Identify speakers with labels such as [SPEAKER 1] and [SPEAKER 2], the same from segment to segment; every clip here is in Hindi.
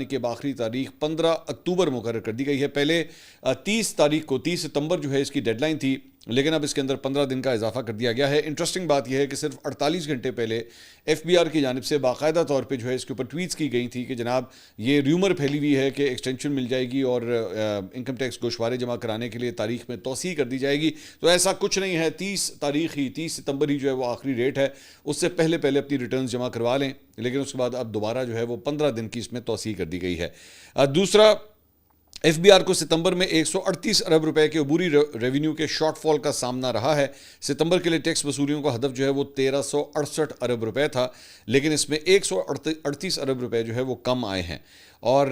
[SPEAKER 1] की अब आखिरी तारीख 15 अक्टूबर मुकर्रर कर दी गई है। पहले 30 तारीख को 30 सितंबर जो है इसकी डेडलाइन थी, लेकिन अब इसके अंदर 15 दिन का इजाफा कर दिया गया है। इंटरेस्टिंग बात यह है कि सिर्फ 48 घंटे पहले एफबीआर की जानिब से बाकायदा तौर पे जो है इसके ऊपर ट्वीट्स की गई थी कि जनाब ये र्यूमर फैली हुई है कि एक्सटेंशन मिल जाएगी और इनकम टैक्स गोशवारे जमा कराने के लिए तारीख में तोसी कर दी जाएगी। तो ऐसा कुछ नहीं है। 30 सितंबर ही जो है वो आखिरी डेट है, उससे पहले पहले अपनी रिटर्न जमा करवा लें। लेकिन उसके बाद अब दोबारा जो है वो 15 दिन की इसमें तोसी कर दी गई है। दूसरा, एफबीआर को सितंबर में 138 अरब रुपए के अबूरी रेवेन्यू के शॉर्टफॉल का सामना रहा है। सितंबर के लिए टैक्स वसूलियों का हदफ जो है वो 1368 अरब रुपए था, लेकिन इसमें 138 अरब रुपए जो है वो कम आए हैं। और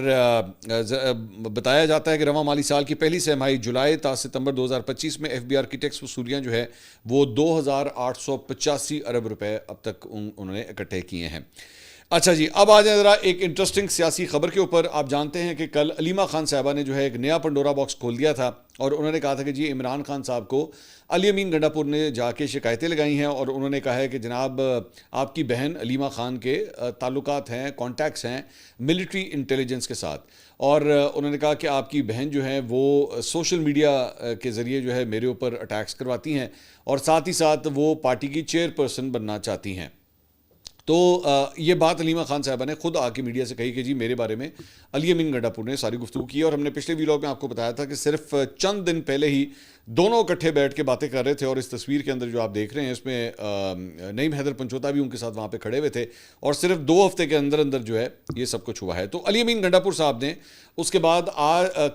[SPEAKER 1] बताया जाता है कि रवां माली साल की पहली छमाही जुलाई ता सितंबर 2025 में एफबीआर की टैक्स वसूलियां जो है वो 2885 अरब रुपए अब तक उन्होंने इकट्ठे किए हैं। अच्छा जी, अब आ जाए ज़रा एक इंटरेस्टिंग सियासी खबर के ऊपर। आप जानते हैं कि कल अलीमा खान साहबा ने जो है एक नया पंडोरा बॉक्स खोल दिया था और उन्होंने कहा था कि जी इमरान खान साहब को अली अमीन गंडापुर ने जाके शिकायतें लगाई हैं और उन्होंने कहा है कि जनाब आपकी बहन अलीमा खान के ताल्लुकात हैं, कॉन्टैक्ट्स हैं मिलिट्री इंटेलिजेंस के साथ। और उन्होंने कहा कि आपकी बहन जो है वो सोशल मीडिया के ज़रिए जो है मेरे ऊपर अटैक्स करवाती हैं और साथ ही साथ वो पार्टी की चेयरपर्सन बनना चाहती हैं। तो ये बात अलीमा खान साहबा ने खुद आके मीडिया से कही कि जी मेरे बारे में अली अमीन गंडापुर ने सारी गुफ्तगू की। और हमने पिछले वीलॉग में आपको बताया था कि सिर्फ चंद दिन पहले ही दोनों इकट्ठे बैठ के बातें कर रहे थे और इस तस्वीर के अंदर जो आप देख रहे हैं इसमें नईम हैदर पंचोता भी उनके साथ वहाँ पे खड़े हुए थे और सिर्फ 2 हफ्ते के अंदर अंदर जो है ये सब कुछ हुआ है। तो अली अमीन गंडापुर साहब ने उसके बाद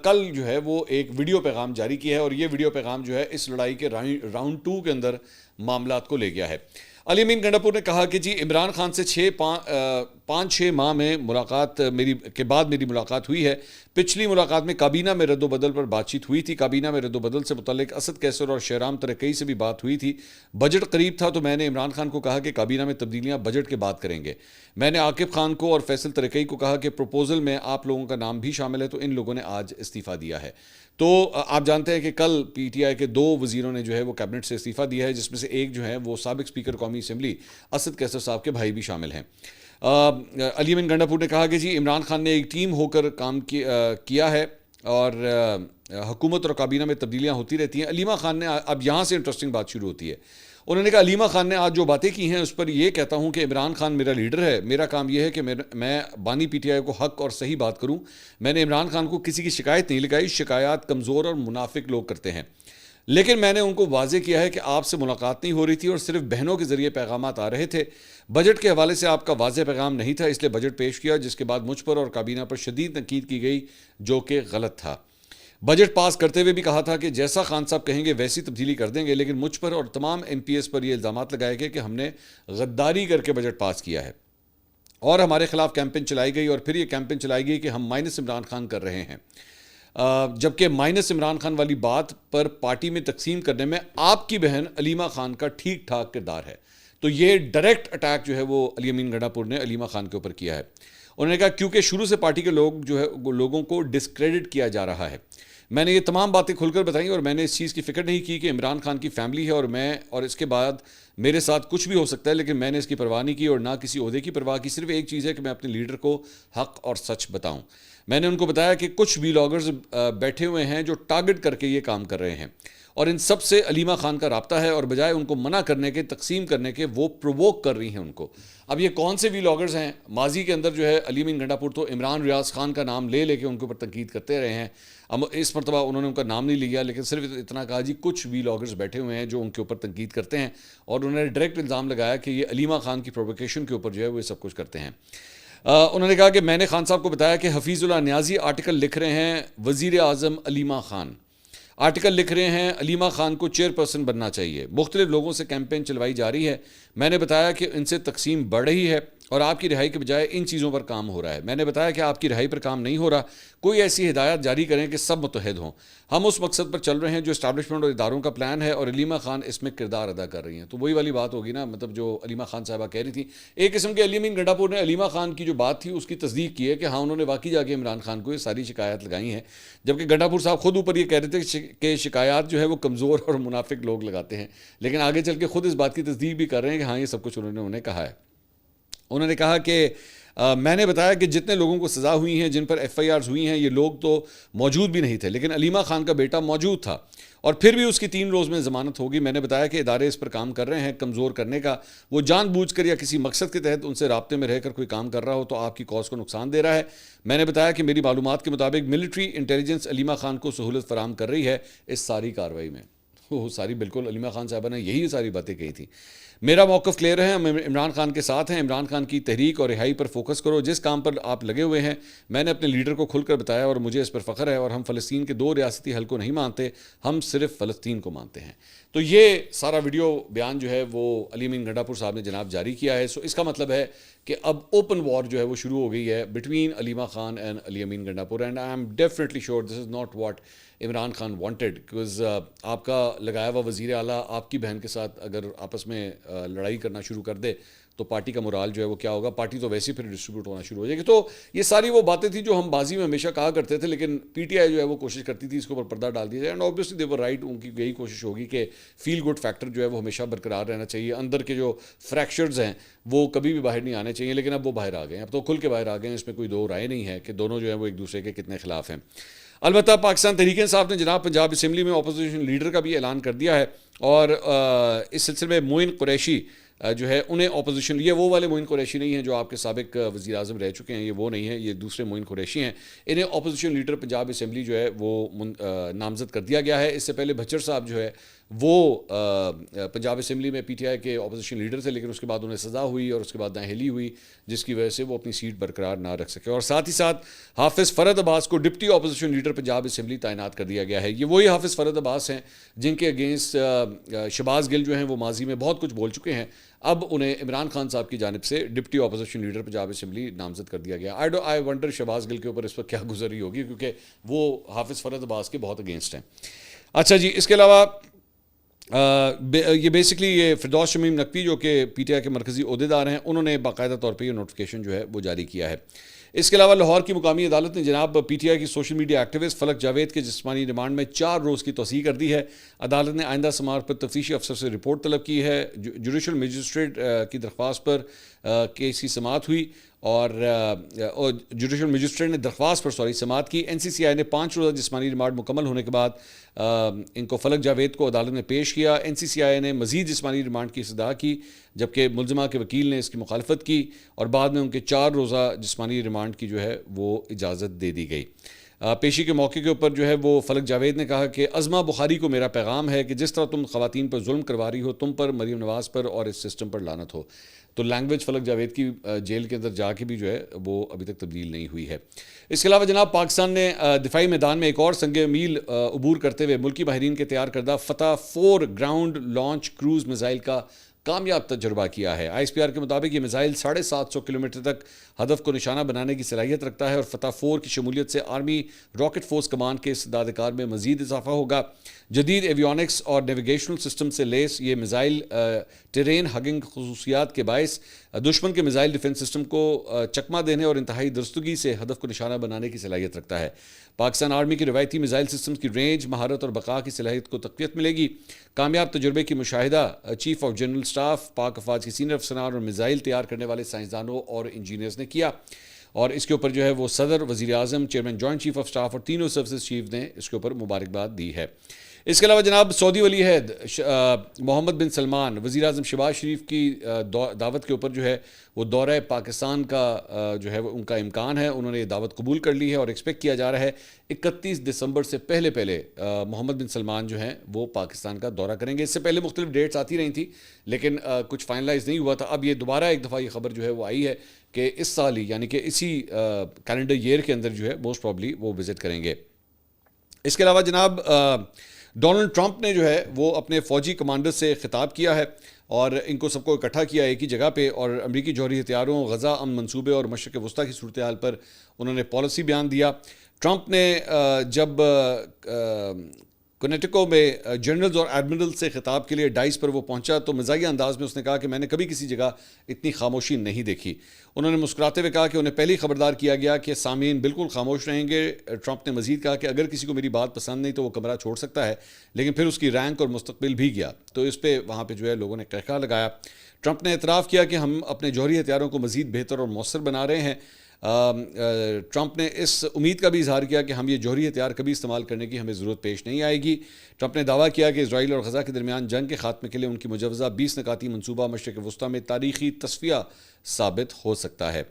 [SPEAKER 1] कल जो है वो एक वीडियो पैगाम जारी किया है और ये वीडियो पैगाम जो है इस लड़ाई के राउंड 2 के अंदर मामलात को ले गया है। अली अमीन गंडापुर ने कहा कि जी इमरान खान से 5-6 माह में मुलाकात के बाद मेरी मुलाकात हुई है। पिछली मुलाकात में काबीना में रद्दोबदल पर बातचीत हुई थी। काबीना में रद्दोबदल से मुतल्लिक असद कैसर और शेराम तरकई से भी बात हुई थी। बजट करीब था तो मैंने इमरान खान को कहा कि काबीना में तब्दीलियां बजट के बाद करेंगे। मैंने आकिब खान को और फैसल तरकई को कहा कि प्रपोजल में आप लोगों का नाम भी शामिल है, तो इन लोगों ने आज इस्तीफ़ा दिया है। तो आप जानते हैं कि कल पीटीआई के 2 वजीरों ने जो है वो कैबिनेट से इस्तीफ़ा दिया है, जिसमें से एक जो है वो साबिक स्पीकर कौमी असम्बली असद कैसर साहब के भाई भी शामिल हैं। अली अमीन गंडापुर ने कहा कि जी इमरान खान ने एक टीम होकर काम किया है और हुकूमत और काबीना में तब्दीलियाँ होती रहती हैं। अलीमा खान ने, अब यहाँ से इंटरेस्टिंग बात शुरू होती है, उन्होंने कहा अलीमा खान ने आज जो बातें की हैं उस पर यह कहता हूं कि इमरान खान मेरा लीडर है। मेरा काम यह है कि मैं बानी पीटीआई को हक और सही बात करूं। मैंने इमरान खान को किसी की शिकायत नहीं लगाई। शिकायत कमज़ोर और मुनाफिक लोग करते हैं, लेकिन मैंने उनको वाजे किया है कि आपसे मुलाकात नहीं हो रही थी और सिर्फ बहनों के जरिए पैगामात आ रहे थे। बजट के हवाले से आपका वाजे पैगाम नहीं था, इसलिए बजट पेश किया, जिसके बाद मुझ पर और काबीना पर शदीद तनकीद की गई जो कि गलत था। बजट पास करते हुए भी कहा था कि जैसा खान साहब कहेंगे वैसी तब्दीली कर देंगे, लेकिन मुझ पर और तमाम एमपीएस पर ये इल्ज़ामात लगाए गए कि हमने गद्दारी करके बजट पास किया है और हमारे खिलाफ कैंपेन चलाई गई और फिर ये कैंपेन चलाई गई कि हम माइनस इमरान खान कर रहे हैं, जबकि माइनस इमरान खान वाली बात पर पार्टी में तकसीम करने में आपकी बहन अलीमा खान का ठीक ठाक किरदार है। तो ये डायरेक्ट अटैक जो है वो अली अमीन गंडापुर ने अलीमा खान के ऊपर किया है। उन्होंने कहा क्योंकि शुरू से पार्टी के लोग जो है लोगों को डिस्क्रेडिट किया जा रहा है। मैंने ये तमाम बातें खुलकर बताई और मैंने इस चीज़ की फ़िक्र नहीं की कि इमरान खान की फैमिली है और इसके बाद मेरे साथ कुछ भी हो सकता है, लेकिन मैंने इसकी परवाह नहीं की और ना किसी ओहदे की परवाह की। सिर्फ एक चीज़ है कि मैं अपने लीडर को हक और सच बताऊं। मैंने उनको बताया कि कुछ वीलॉगर्स बैठे हुए हैं जो टारगेट करके ये काम कर रहे हैं और इन सब से अलीमा खान का राब्ता है और बजाय उनको मना करने के, तकसीम करने के, वो प्रोवोक कर रही हैं उनको। अब ये कौन से वीलॉगर्स हैं? माजी के अंदर जो है अली अमीन गंडापुर तो इमरान रियाज खान का नाम ले लेके उनके ऊपर तनकीद करते रहे हैं। अब इस मरतबा उन्होंने उनका नाम नहीं लिया, लेकिन सिर्फ इतना कहा जी कुछ वीलॉगर्स बैठे हुए हैं जो उनके ऊपर तनकीद करते हैं और उन्होंने डायरेक्ट इल्ज़ाम लगाया कि ये अलीमा खान की प्रोवोकेशन के ऊपर जो है वो सब कुछ करते हैं। उन्होंने कहा कि मैंने खान साहब को बताया कि हफीज़ुल्लाह न्याजी आर्टिकल लिख रहे हैं वज़ीर आज़म अलीमा खान, आर्टिकल लिख रहे हैं अलीमा खान को चेयरपर्सन बनना चाहिए। मुख्तलिफ लोगों से कैंपेन चलवाई जा रही है। मैंने बताया कि इनसे तकसीम बढ़ रही है और आपकी रिहाई के बजाय इन चीज़ों पर काम हो रहा है। मैंने बताया कि आपकी रिहाई पर काम नहीं हो रहा, कोई ऐसी हिदायत जारी करें कि सब मुतहद हों। हम उस मकसद पर चल रहे हैं जो इस्टेब्लिशमेंट और इदारों का प्लान है और अलीमा खान इसमें किरदार अदा कर रही हैं। तो वही वाली बात होगी ना, मतलब जो अलीमा खान साहबा कह रही थी। एक किस्म के अली अमीन गंडापुर ने अलीमा खान की जो बात थी उसकी तस्दीक की है कि हाँ उन्होंने वाकई जाके इमरान खान को ये सारी शिकायत लगाई हैं, जबकि गंडापुर साहब खुद ऊपर ये कह रहे थे कि शिकायत जो है वो कमज़ोर और मुनाफिक लोग लगाते हैं, लेकिन आगे चल के खुद इस बात की तस्दीक भी कर रहे हैं कि हाँ ये सब कुछ उन्होंने कहा है। उन्होंने कहा कि मैंने बताया कि जितने लोगों को सज़ा हुई हैं, जिन पर FIRs हुई हैं, ये लोग तो मौजूद भी नहीं थे, लेकिन अलीमा खान का बेटा मौजूद था और फिर भी उसकी 3 रोज़ में ज़मानत होगी। मैंने बताया कि इदारे इस पर काम कर रहे हैं कमज़ोर करने का। वो जानबूझकर या किसी मकसद के तहत उनसे राब्ते में रहकर कोई काम कर रहा हो तो आपकी कॉज को नुकसान दे रहा है। मैंने बताया कि मेरी मालूमात के मुताबिक मिलिट्री इंटेलिजेंस अलीमा खान को सहूलत फराहम कर रही है इस सारी कार्रवाई में। वो सारी बिल्कुल अलीमा खान साहबा ने यही सारी बातें कही थी। मेरा मौक़िफ़ क्लियर है, हम इमरान खान के साथ हैं। इमरान खान की तहरीक और रिहाई पर फोकस करो। जिस काम पर आप लगे हुए हैं मैंने अपने लीडर को खुलकर बताया और मुझे इस पर फ़ख्र है और हम फ़लस्तीन के 2 रियासती हल को नहीं मानते, हम सिर्फ फ़लस्तीन को मानते हैं। तो ये सारा वीडियो बयान जो है वो अली अमीन गंडापुर साहब ने जनाब जारी किया है। सो इसका मतलब है कि अब ओपन वॉर जो है वो शुरू हो गई है between Aleema Khan and Ali Amin Gandapur, and I am definitely sure this is not what Imran Khan wanted, because आपका लगाया हुआ वज़ीर आला आपकी बहन के साथ अगर आपस में लड़ाई करना शुरू कर दे तो पार्टी का मोराल जो है वो क्या होगा, पार्टी तो वैसे ही फिर डिस्ट्रीब्यूट होना शुरू हो जाएगी। तो ये सारी वो बातें थी जो हम बाजी में हमेशा कहा करते थे, लेकिन PTI जो है वो कोशिश करती थी इसके ऊपर पर्दा डाल दिया जाए, and obviously they were right. उनकी यही कोशिश होगी कि फील गुड फैक्टर जो है वो हमेशा बरकरार रहना चाहिए। अंदर के जो फ्रैक्चर्स हैं वो कभी भी बाहर नहीं आने चाहिए, लेकिन अब वो बाहर आ गए हैं, अब तो खुल के बाहर आ गए हैं। इसमें कोई दो राय नहीं है कि दोनों जो है वो एक दूसरे के कितने खिलाफ हैं। अलबत्ता पाकिस्तान तहरीक इंसाफ ने जनाब पंजाब असम्बली में अपोजिशन लीडर का भी ऐलान कर दिया है और इस सिलसिले में मोइन कुरैशी जो है उन्हें अपोजिशन, ये वो वाले मोइन कुरैशी नहीं हैं जो आपके साबिक वज़ीर आज़म रह चुके हैं, ये वो नहीं है, ये दूसरे मोइन कुरैशी हैं। इन्हें अपोजिशन लीडर पंजाब असम्बली जो है वो नामज़द कर दिया गया है। इससे पहले भच्चर साहब जो है वो पंजाब असम्बली में PTI के अपोजिशन लीडर थे, लेकिन उसके बाद उन्हें सज़ा हुई और उसके बाद नाअहली हुई, जिसकी वजह से वो अपनी सीट बरकरार ना रख सके। और साथ ही साथ हाफिज़ फ़रद अब्बास को deputy opposition leader Punjab assembly तैनात कर दिया गया है। ये वही हाफिज़ फ़रद अब्बास हैं जिनके अगेंस्ट शहबाज गिल जो हैं वो माजी में बहुत कुछ बोल चुके हैं। अब उन्हें इमरान खान साहब की जानिब से deputy opposition leader Punjab assembly नामज़द कर दिया गया। आई वंडर शहबाज गिल के ऊपर इस पर क्या गुजरी होगी, क्योंकि वो हाफिज़ फ़रद अब्बास के बहुत अगेंस्ट हैं। अच्छा जी, इसके अलावा ये बेसिकली ये फिरदौस शमीम नकवी जो कि PTI के मरकज़ी ओहदेदार हैं, उन्होंने बाकायदा तौर पर ये नोटिफिकेशन जो है वो जारी किया है। इसके अलावा लाहौर की मुकामी अदालत ने जनाब PTI की सोशल मीडिया एक्टिविस्ट फलक जावेद के जिस्मानी रिमांड में 4 रोज़ की तौसीह कर दी है। अदालत ने आइंदा समाअत पर तफ्तीशी अफसर से रिपोर्ट तलब की है। जुडिशल मजिस्ट्रेट की दरख्वास्त पर केस की समाअत हुई और जुडिशल मजिस्ट्रेट ने दरख्वास्त पर समाअत की। NCCI ने 5 रोज़ा जिस्मानी रिमांड मुकम्मल होने के बाद इनको फलक जावेद को अदालत में पेश किया। NCCI ने मज़ीद जिस्मानी रिमांड की इस्तदा की, जबकि मुलज़मा के वकील ने इसकी मुखालफत की और बाद में उनके 4 रोज़ा जिस्मानी रिमांड की जो है वो इजाज़त दे दी गई। पेशी के मौके के ऊपर जो है वो फलक जावेद ने कहा कि अज़मा बुखारी को मेरा पैगाम है कि जिस तरह तुम ख़वातीन पर जुल्म करवा रही हो, तुम पर, मरीम नवाज़ पर और इस सिस्टम पर लानत हो। तो लैंग्वेज फलक जावेद की जेल के अंदर जाके भी जो है वो अभी तक तब्दील नहीं हुई है। इसके अलावा जनाब पाकिस्तान ने दिफाई मैदान में एक और संग मील अबूर करते हुए मुल्की माहिरीन के तैयार करदा फतह 4 ग्राउंड लॉन्च क्रूज़ मिसाइल का कामयाब तजुर्बा किया है। ISPR के मुताबिक ये मिसाइल 750 किलोमीटर तक हदफ को निशाना बनाने की सलाहियत रखता है और फतह 4 की शमूलियत से आर्मी रॉकेट फोर्स कमान के इस्तेदादकार में मजीद इजाफा होगा। जदीद एवियोनिक्स और नेविगेशनल सिस्टम से लेस ये मिसाइल टेरेन हगिंग खसूसियात के बायस दुश्मन के मिसाइल डिफेंस सिस्टम को चकमा देने और इंतहाई दुरुस्तगी से हदफ को निशाना बनाने की सलाहियत रखता है। पाकिस्तान आर्मी की रवायती मिसाइल सिस्टम की रेंज, महारत और बका की सलाहियत को तक़वियत मिलेगी। कामयाब तजुर्बे की मुशाहिदा चीफ ऑफ जनरल स्टाफ, पाक अफवाज की सीनियर अफसरान और मिसाइल तैयार करने वाले साइंसदानों और इंजीनियर्स ने किया और इसके ऊपर जो है वो सदर, वज़ीर आज़म, chairman joint chief of staff और तीनों सर्विसेज चीफ ने इसके ऊपर मुबारकबाद दी है। इसके अलावा जनाब सऊदी वली अहद मोहम्मद बिन सलमान वज़ीर आज़म शहबाज शरीफ की दावत के ऊपर जो है वो दौरा पाकिस्तान का जो है वो उनका इम्कान है। उन्होंने ये दावत कबूल कर ली है और एक्सपेक्ट किया जा रहा है 31 दिसंबर से पहले मोहम्मद बिन सलमान जो हैं वो पाकिस्तान का दौरा करेंगे। इससे पहले मुख्तलिफ डेट्स आती रही थी, लेकिन कुछ फाइनलाइज नहीं हुआ था। अब ये दोबारा एक दफ़ा ये खबर जो है वो आई है कि इस साल ही, यानी कि इसी कैलेंडर ईयर के अंदर जो है मोस्ट प्रॉब्ली वो विज़िट करेंगे। इसके अलावा जनाब डोनाल्ड ट्रंप ने जो है वो अपने फ़ौजी कमांडर से ख़िताब किया है और इनको सबको इकट्ठा किया एक ही जगह पे और अमरीकी जौहरी हथियारों, गज़ा अमन मंसूबे और मशरक़ वस्ता की सूरत हाल पर उन्होंने पॉलिसी बयान दिया। ट्रंप ने जब कनेटिको में जनरल्स और एडमिरल्स से ख़िताब के लिए डाइस पर वो पहुंचा तो मज़ाहिया अंदाज में उसने कहा कि मैंने कभी किसी जगह इतनी खामोशी नहीं देखी। उन्होंने मुस्कुराते हुए कहा कि उन्हें पहले ही खबरदार किया गया कि सामीन बिल्कुल खामोश रहेंगे। ट्रंप ने मज़ीद कहा कि अगर किसी को मेरी बात पसंद नहीं तो वो कमरा छोड़ सकता है, लेकिन फिर उसकी रैंक और मुस्तकबिल भी गया, तो इस पर वहाँ पर जो है लोगों ने कहका लगाया। ट्रंप ने एतराफ़ किया कि हम अपने जौहरी हथियारों को मज़ीद बेहतर और मौसर बना रहे हैं। ट्रंप ने इस उम्मीद का भी इजहार किया कि हम ये जौहरी हथियार कभी इस्तेमाल करने की हमें ज़रूरत पेश नहीं आएगी। ट्रंप ने दावा किया कि इजराइल और गज़ा के दरमियान जंग के खात्मे के लिए उनकी मुजवज़ा 20 निकाती मनसूबा मशरिक़ वस्ता में तारीख़ी तस्फ़िया साबित हो सकता है।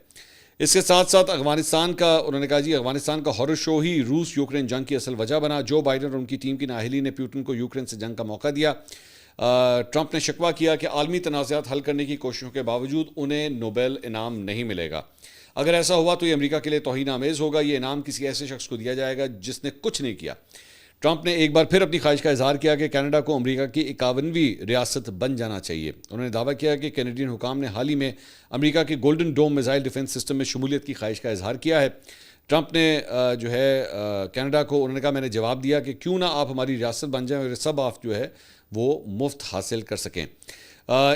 [SPEAKER 1] इसके साथ साथ अफगानिस्तान का उन्होंने कहा जी अफगानिस्तान का हॉरर शो ही रूस यूक्रेन जंग की असल वजह बना। जो बाइडन और उनकी टीम की नाअहली ने पुतिन को यूक्रेन से जंग का मौका दिया। ट्रंप ने शिकवा किया कि आलमी तनाज़ात हल करने की कोशिशों के बावजूद उन्हें नोबेल इनाम नहीं मिलेगा। अगर ऐसा हुआ तो ये अमेरिका के लिए तौहीन आमेज़ होगा। ये इनाम किसी ऐसे शख्स को दिया जाएगा जिसने कुछ नहीं किया। ट्रंप ने एक बार फिर अपनी ख्वाहिश का इजहार किया कि कनाडा को अमेरिका की 51वीं रियासत बन जाना चाहिए। उन्होंने दावा किया कि कैनेडियन हुकाम ने हाल ही में अमेरिका के golden dome missile defence system में शमूलियत की ख्वाहिश का इजहार किया है। ट्रंप ने जो है कनाडा को उन्होंने कहा मैंने जवाब दिया कि क्यों ना आप हमारी रियासत बन जाएं और सब आप जो है वो मुफ्त हासिल कर सकें।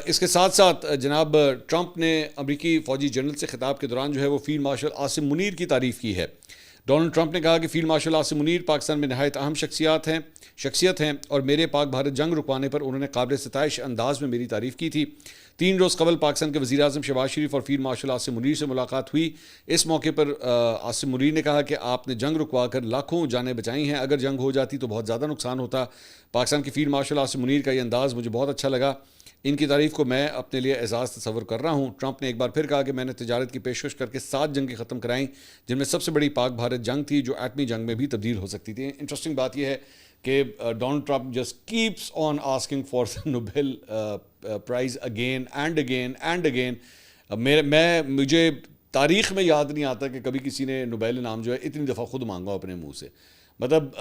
[SPEAKER 1] इसके साथ साथ जनाब ट्रंप ने अमेरिकी फ़ौजी जनरल से खिताब के दौरान जो है वो फील्ड मार्शल आसिम मुनीर की तारीफ़ की है। डोनाल्ड ट्रंप ने कहा कि फील्ड मार्शल आसिम मुनीर पाकिस्तान में नहायत अहम शख्सियत हैं और मेरे पाक भारत जंग रुकवाने पर उन्होंने काबिल सताइश अंदाज में मेरी तारीफ़ की थी। 3 रोज़ कबल पाकिस्तान के वज़ीर आज़म शहबाज शरीफ और फील्ड मार्शल आसिम मुनीर से मुलाकात हुई। इस मौके पर आसिम मुनीर ने कहा कि आपने जंग रुकवा कर लाखों जानें बचाई हैं। अगर जंग हो जाती तो बहुत ज़्यादा नुकसान होता। पाकिस्तान के फील्ड मार्शल आसिम मुनीर का ये अंदाज़ मुझे बहुत अच्छा लगा। इनकी तारीफ़ को मैं अपने लिए एजाज़ तस्वर कर रहा हूँ। ट्रंप ने एक बार फिर कहा कि मैंने तिजारत की पेशकश करके 7 जंगें ख़त्म कराईं जिनमें सबसे बड़ी पाक भारत जंग थी जो एटमी जंग में भी तब्दील हो सकती थी। इंटरेस्टिंग बात यह है कि Donald Trump just keeps on asking for the Nobel prize again and again and again. मुझे तारीख़ में याद नहीं आता कि कभी किसी ने नोबेल इनाम जो है इतनी दफ़ा खुद मांगा अपने मुँह से। मतलब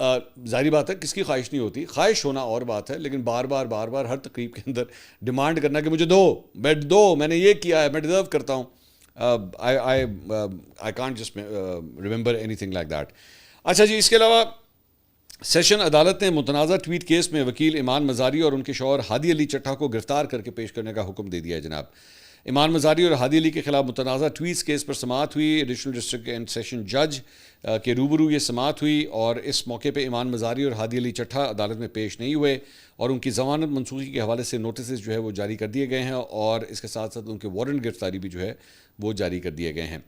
[SPEAKER 1] ज़ाहिर बात है किसकी ख्वाहिश नहीं होती, ख्वाहिश होना और बात है, लेकिन बार बार हर तकरीब के अंदर डिमांड करना कि मुझे दो मैंने ये किया है, मैं डिज़र्व करता हूँ। I can't just remember anything like that. अच्छा जी, इसके अलावा सेशन अदालत ने मुतनाज़ा ट्वीट केस में वकील ईमान मज़ारी और उनके शौहर हादी अली चट्टा को गिरफ्तार करके पेश करने का हुक्म दे दिया है। जनाब ईमान मज़ारी और हादी अली के खिलाफ मुतनाज़ा ट्वीट्स केस पर समाअत हुई। एडिशनल डिस्ट्रिक्ट एंड सेशन जज के रूबरू ये समाअत हुई और इस मौके पे ईमान मज़ारी और हादी अली चट्टा अदालत में पेश नहीं हुए और उनकी ज़मानत मनसूखी के हवाले से नोटिस जो है वो जारी कर दिए गए हैं और इसके साथ साथ उनके वारंट गिरफ्तारी भी जो है वो जारी कर दिए गए हैं।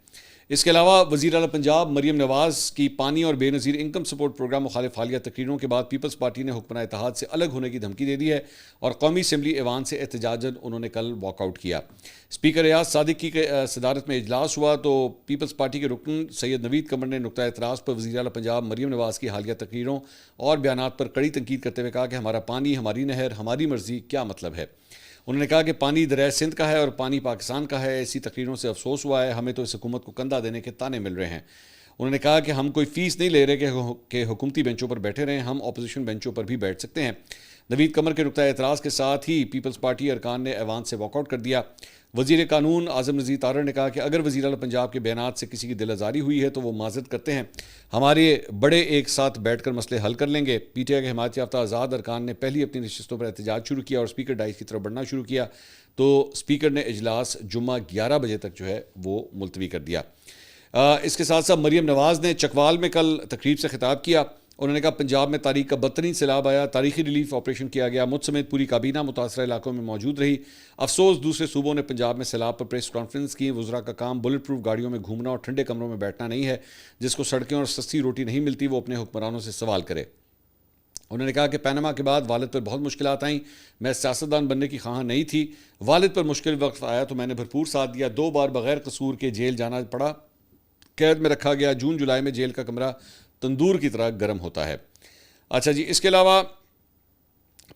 [SPEAKER 1] इसके अलावा वज़ीर आला पंजाब मरीम नवाज़ की पानी और बेनज़ीर इनकम सपोर्ट प्रोग्राम मुखालिफ हालिया तकरीरों के बाद पीपल्स पार्टी ने हुक्मरान इत्तेहाद से अलग होने की धमकी दे दी है और कौमी असम्बली ऐवान से एहतजाजन उन्होंने कल वॉकआउट किया। स्पीकर रियाज सादिक की सदारत में इजलास हुआ तो पीपल्स पार्टी के रुकन सैयद नवीद कमर ने नुक्ता एतराज़ पर वज़ीर आला पंजाब मरीम नवाज़ की हालिया तकरीरों और बयानात पर कड़ी तनकीद करते हुए कहा कि हमारा पानी, हमारी नहर, हमारी मर्ज़ी क्या मतलब है। उन्होंने कहा कि पानी दरिया सिंध का है और पानी पाकिस्तान का है। ऐसी तकरीरों से अफसोस हुआ है, हमें तो इस हुकूमत को कंधा देने के ताने मिल रहे हैं। उन्होंने कहा कि हम कोई फ़ीस नहीं ले रहे कि हुकूमती बेंचों पर बैठे रहें, हम अपोजिशन बेंचों पर भी बैठ सकते हैं। नवीद कमर के नुक्ता एतराज़ के साथ ही पीपल्स पार्टी अरकान ने ऐवान से वॉकआउट कर दिया। वज़ीर कानून आज़म नज़ीर तारड़ ने कहा कि अगर वज़ीर आला पंजाब के बयानात से किसी की दिल आज़ारी हुई है तो वो माज़रत करते हैं, हमारे बड़े एक साथ बैठ कर मसले हल कर लेंगे। पीटीआई के हिमायत याफ्ता आज़ाद अरकान ने पहली अपनी नशिस्तों पर एहतजाज शुरू किया और स्पीकर डाइस की तरफ बढ़ना शुरू किया तो स्पीकर ने इजलास जुम्मा 11 बजे तक जो है वो मुलतवी कर दिया। इसके साथ साथ मरीम नवाज़ ने चकवाल में कल तकरीब से खिताब किया। उन्होंने कहा पंजाब में तारीख का बदतरीन सैलाब आया, तारीखी रिलीफ ऑपरेशन किया गया, मुझ समेत पूरी काबीना मुतासरा इलाकों में मौजूद रही। अफसोस दूसरे सूबों ने पंजाब में सैलाब पर प्रेस कॉन्फ्रेंस की। वज़रा का काम बुलेट प्रूफ गाड़ियों में घूमना और ठंडे कमरों में बैठना नहीं है। जिसको सड़कें और सस्ती रोटी नहीं मिलती वो अपने हुक्मरानों से सवाल करे। उन्होंने कहा कि पैनमा के बाद वालिद पर बहुत मुश्किलात आईं, मैं सियासतदान बनने की ख्वाह नहीं थी, वालिद पर मुश्किल वक्त आया तो मैंने भरपूर साथ दिया। 2 बार बग़ैर कसूर के जेल जाना पड़ा, कैद में रखा गया। जून जुलाई में जेल का कमरा तंदूर की तरह गर्म होता है। अच्छा जी, इसके अलावा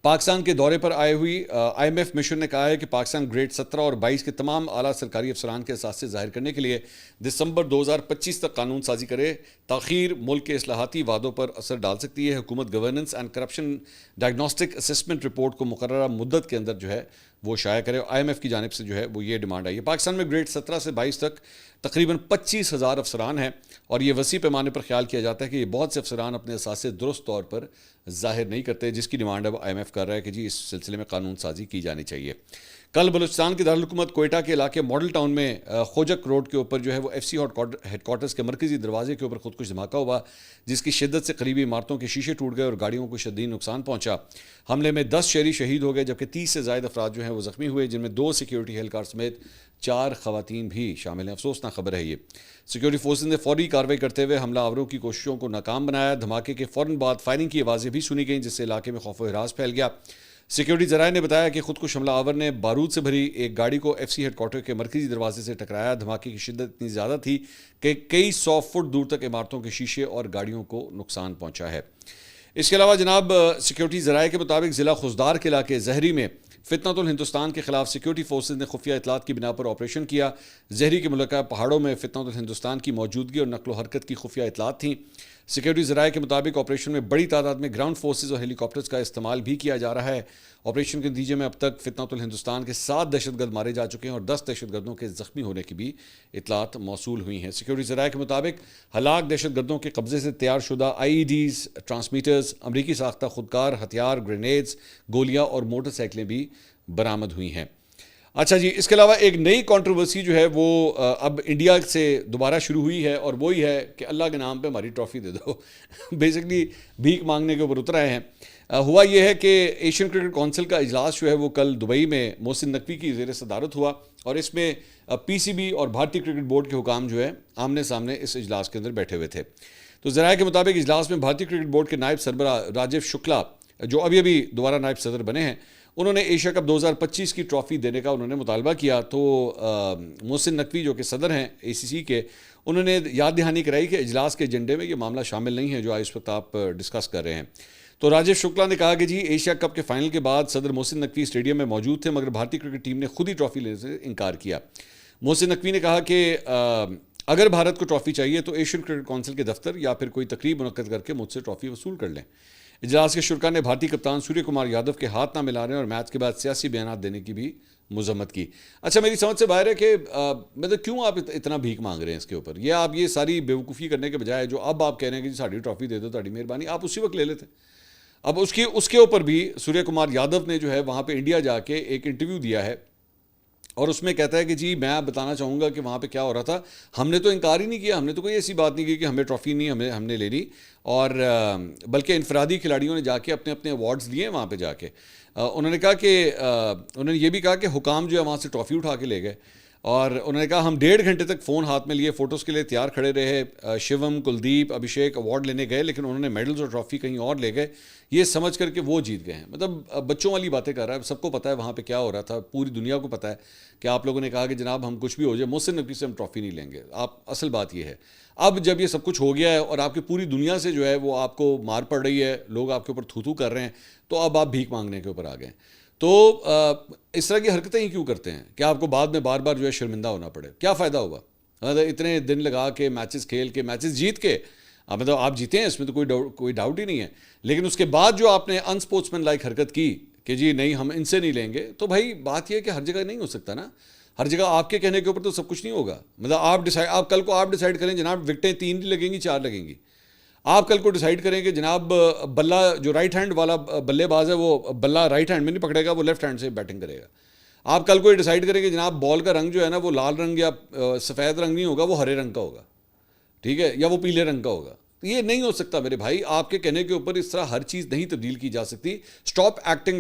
[SPEAKER 1] पाकिस्तान के दौरे पर आए हुई IMF मिशन ने कहा है कि पाकिस्तान ग्रेड 17 और 22 के तमाम आला सरकारी अफसरान के असासे ज़ाहिर करने के लिए दिसंबर 2025 तक कानून साजी करे। ताख़ीर मुल्क के इस्लाहाती वादों पर असर डाल सकती है। हुकूमत governance and corruption diagnostic assessment report को मुकर्ररा मुद्दत के अंदर जो है वो शाया करे। IMF की जानिब से जो है वो ये डिमांड आई है। पाकिस्तान में ग्रेड 17 से 22 तक तकरीबन 25,000 अफसरान हैं और ये वसी पैमाने पर ख्याल किया जाता है कि ये बहुत से अफसरान अपने असासे दुरुस्त तौर पर जाहिर नहीं करते, जिसकी डिमांड अब IMF कर रहा है कि जी इस सिलसिले में कानून साजी की जानी चाहिए। कल बलूचिस्तान के दारुल-हुकूमत कोयटा के इलाके मॉडल टाउन में खोजक रोड के ऊपर जो है वो FC हेडक्वार्टर्स के मरकजी दरवाजे के ऊपर खुदकुश धमाका हुआ, जिसकी शिद्दत से करीबी इमारतों के शीशे टूट गए और गाड़ियों को शदीद नुकसान पहुंचा। हमले में 10 शहरी शहीद हो गए जबकि 30 से ज़ायद अफराद जो हैं वो ज़ख्मी हुए, जिनमें 2 सिक्योरिटी एहलकार समेत 4 खवातीन भी शामिल हैं। अफसोसनाक खबर है ये। सिक्योरिटी फोर्सेज ने फौरी कार्रवाई करते हुए हमलावरों की कोशिशों को नाकाम बनाया। धमाके के फ़ौरन बाद फायरिंग की आवाज़ें भी सुनी गईं, जिससे इलाके में खौफ व हिरास फैल गया। सिक्योरिटी ज़राए ने बताया कि खुदकुश हमलावर ने बारूद से भरी एक गाड़ी को FC हेडक्वार्टर के मरकजी दरवाजे से टकराया। धमाके की शिद्दत इतनी ज़्यादा थी कि कई 100 फुट दूर तक इमारतों के शीशे और गाड़ियों को नुकसान पहुंचा है। इसके अलावा जनाब सिक्योरिटी ज़राए के मुताबिक ज़िला खुजदार के इलाके जहरी में फितनतुल हिंदुस्तान के खिलाफ सिक्योरिटी फोर्सेज ने खुफिया इतलात की बिना पर ऑपरेशन किया। जहरी के मुल्का पहाड़ों में फितनतुल हिंदुस्तान की मौजूदगी और नकलो हरकत की खुफिया इतलात थी। सिक्योरिटी ज़राए के मुताबिक ऑपरेशन में बड़ी तादाद में ग्राउंड फोर्सेज और हेलीकॉप्टर्स का इस्तेमाल भी किया जा रहा है। ऑपरेशन के नतीजे में अब तक फितनतुल हिंदुस्तान के 7 दहशतगर्द मारे जा चुके हैं और 10 दहशतगर्दों के ज़ख्मी होने की भी इतलात मौसूल हुई हैं। सिक्योरिटी ज़राए के मुताबिक हलाक दहशतगर्दों के कब्जे से तैयार शुदा IEDs, ट्रांसमीटर्स, अमरीकी साख्ता खुदकार हथियार, ग्रेनेड्स, गोलियाँ और मोटरसाइकिलें भी बरामद हुई हैं। अच्छा जी, इसके अलावा एक नई कंट्रोवर्सी जो है वो अब इंडिया से दोबारा शुरू हुई है और वही है कि अल्लाह के नाम पे हमारी ट्रॉफ़ी दे दो। बेसिकली भीख मांगने के ऊपर उतर आए हैं। हुआ ये है कि एशियन क्रिकेट काउंसिल का इजलास जो है वो कल दुबई में मोहसिन नकवी की ज़ेर सदारत हुआ और इसमें PCB और भारतीय क्रिकेट बोर्ड के हुकाम जो है आमने सामने इस इजलास के अंदर बैठे हुए थे। तो ज़राए के मुताबिक इजलास में भारतीय क्रिकेट बोर्ड के नायब सरबरा राजीव शुक्ला, जो अभी दोबारा नायब सदर बने हैं, उन्होंने एशिया कप 2025 की ट्रॉफ़ी देने का उन्होंने मुतालबा किया। तो मोहसिन नकवी जो कि सदर हैं ACC के, उन्होंने याद दहानी कराई कि इजलास के एजेंडे में ये मामला शामिल नहीं है जो आज इस वक्त आप डिस्कस कर रहे हैं। तो राजेश शुक्ला ने कहा कि जी एशिया कप के फाइनल के बाद सदर मोहसिन नकवी स्टेडियम में मौजूद थे, मगर भारतीय क्रिकेट टीम ने खुद ही ट्रॉफ़ी लेने से इनकार किया। मोहसिन नकवी ने कहा कि अगर भारत को ट्रॉफ़ी चाहिए तो एशियन क्रिकेट काउंसिल के दफ्तर या फिर कोई तकरीब मुनक्कद करके मुझसे ट्रॉफ़ी वसूल कर लें। इजलास के शुरा ने भारतीय कप्तान सूर्य कुमार यादव के हाथ ना मिलाने और मैच के बाद सियासी बयान देने की भी मजम्मत की। अच्छा, मेरी समझ से बाहर है कि मतलब क्यों आप इतना भीख मांग रहे हैं इसके ऊपर? ये आप ये सारी बेवकूफ़ी करने के बजाय जो अब आप कह रहे हैं कि साड़ी ट्रॉफ़ी दे दो, ताड़ी मेहरबानी, आप उसी वक्त ले लेते। अब उसके ऊपर भी सूर्य कुमार यादव ने जो है वहाँ पे इंडिया जाके एक इंटरव्यू दिया है और उसमें कहता है कि जी मैं बताना चाहूँगा कि वहाँ पे क्या हो रहा था। हमने तो इनकार ही नहीं किया, हमने तो कोई ऐसी बात नहीं की कि हमें ट्रॉफ़ी नहीं हमने लेनी, और बल्कि इनफरादी खिलाड़ियों ने जाके अपने अपने अवार्ड्स लिए वहाँ पे जाके। उन्होंने कहा कि उन्होंने ये भी कहा कि हुकाम जो है वहाँ से ट्रॉफ़ी उठा के ले गए और उन्होंने कहा हम 1.5 घंटे तक फ़ोन हाथ में लिए फ़ोटोज़ के लिए तैयार खड़े रहे। शिवम, कुलदीप, अभिषेक अवार्ड लेने गए लेकिन उन्होंने मेडल्स और ट्रॉफ़ी कहीं और ले गए, ये समझ करके वो जीत गए हैं। मतलब बच्चों वाली बातें कर रहा है। सबको पता है वहाँ पे क्या हो रहा था, पूरी दुनिया को पता है कि आप लोगों ने कहा कि जनाब हम कुछ भी हो जाए मोहसिन नकवी से हम ट्रॉफ़ी नहीं लेंगे। आप असल बात ये है, अब जब ये सब कुछ हो गया है और आपकी पूरी दुनिया से जो है वो आपको मार पड़ रही है, लोग आपके ऊपर थू थू कर रहे हैं, तो अब आप भीख मांगने के ऊपर आ गए। तो इस तरह की हरकतें ही क्यों करते हैं कि आपको बाद में बार बार जो है शर्मिंदा होना पड़े? क्या फ़ायदा हुआ? मतलब इतने दिन लगा के मैचेस खेल के मैचेस जीत के, मतलब आप जीते हैं, इसमें तो कोई डाउट ही नहीं है, लेकिन उसके बाद जो आपने अनस्पोर्ट्समैन लाइक हरकत की कि जी नहीं हम इनसे नहीं लेंगे, तो भाई बात यह है कि हर जगह नहीं हो सकता ना। हर जगह आपके कहने के ऊपर तो सब कुछ नहीं होगा। मतलब आप कल को आप डिसाइड करें जनाब विकटें 3 लगेंगी 4 लगेंगी। आप कल को डिसाइड करें कि जनाब बल्ला जो राइट हैंड वाला बल्लेबाज है वो बल्ला राइट हैंड में नहीं पकड़ेगा, वो लेफ्ट हैंड से बैटिंग करेगा। आप कल को ये डिसाइड करें कि जनाब बॉल का रंग जो है ना वो लाल रंग या सफ़ेद रंग नहीं होगा, वो हरे रंग का होगा, ठीक है, या वो पीले रंग का होगा। तो ये नहीं हो सकता मेरे भाई। आपके कहने के ऊपर इस तरह हर चीज़ नहीं तब्दील की जा सकती। Stop acting